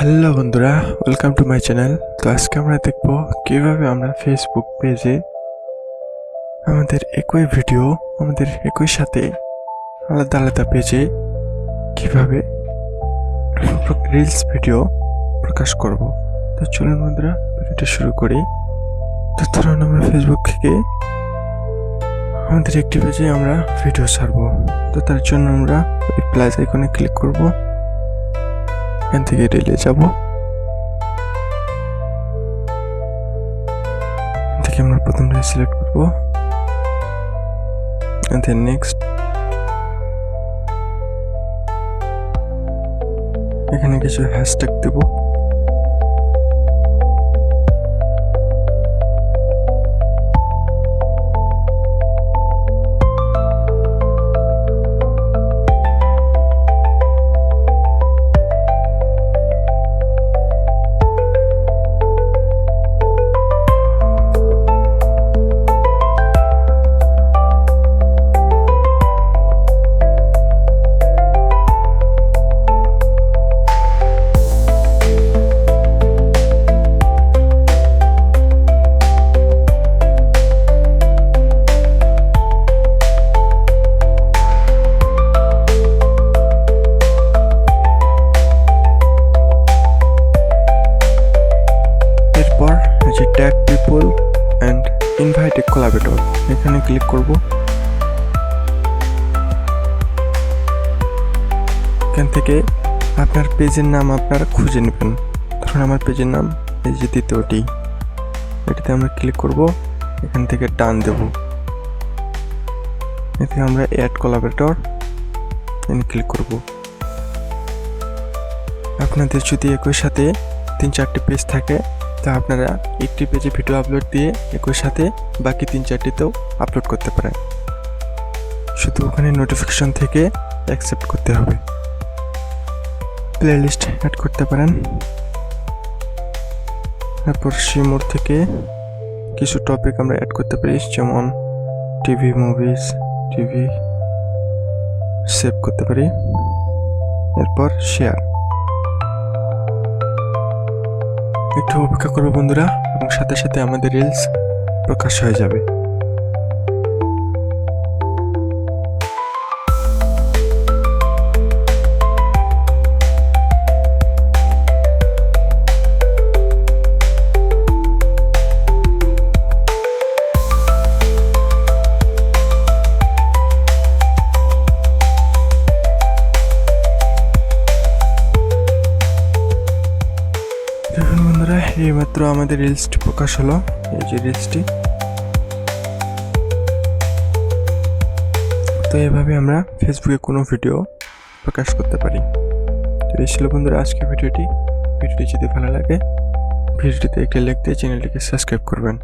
Hello বন্ধুরা, welcome to my channel. তো আজকে আমরা দেখব কিভাবে আমরা ফেসবুক পেজে আমাদের একই ভিডিও আমাদের একই সাথে আলাদা আলাদা পেজে কিভাবে রিলস ভিডিও প্রকাশ করব। তো চলুন বন্ধুরা ভিডিওটা শুরু করি। তো ধরুন আমরা ফেসবুক থেকে আমাদের একটি পেজে আমরা ভিডিও ছাড়বো। তো তার জন্য আমরা এই প্লাস আইকনে ক্লিক করব, এখান থেকে রিলে যাব, থেকে আমরা প্রথমটা সিলেক্ট করব, দেন নেক্সট। এখানে কিছু হ্যাশট্যাগ দেব, tag people and invite a collaborator, এখানে ক্লিক করব। এখান থেকে আপনার পেজের নাম আপনারা খুঁজে নেবেন। ধরুন আমার পেজের নাম এই যে দ্বিতীয়টি, এটাতে আমরা ক্লিক করব, এখান থেকে ডান দেব। এতে আমরা অ্যাড কোলাবরেটর এখানে ক্লিক করব। আপনাদের যদি একই সাথে 3-4টি পেজ থাকে তা আপনারা একটি পেজে ভিডিও আপলোড দিয়ে একই সাথে বাকি 3-4টিতেও আপলোড করতে পারেন। শুধু ওখানে নোটিফিকেশন থেকে অ্যাকসেপ্ট করতে হবে। প্লেলিস্ট অ্যাড করতে পারেন। তারপর সিমোর থেকে কিছু টপিক আমরা অ্যাড করতে পারি, যেমন টিভি, মুভিজ, টিভি সেভ করতে পারি। এরপর শেয়ার। একটু অপেক্ষা করবো বন্ধুরা, এবং সাথে সাথে আমাদের রিলস প্রকাশ হয়ে যাবে। দেখুন বন্ধুরা, এইমাত্র আমাদের রিলসটি প্রকাশ হলো। এই যে রিলসটি। তো এভাবে আমরা ফেসবুকে কোনো ভিডিও প্রকাশ করতে পারি। তো এই ছিল বন্ধুরা আজকে ভিডিওটি যদি ভালো লাগে ভিডিওটিতে একটি লাইক দিয়ে চ্যানেলটিকে সাবস্ক্রাইব করবেন।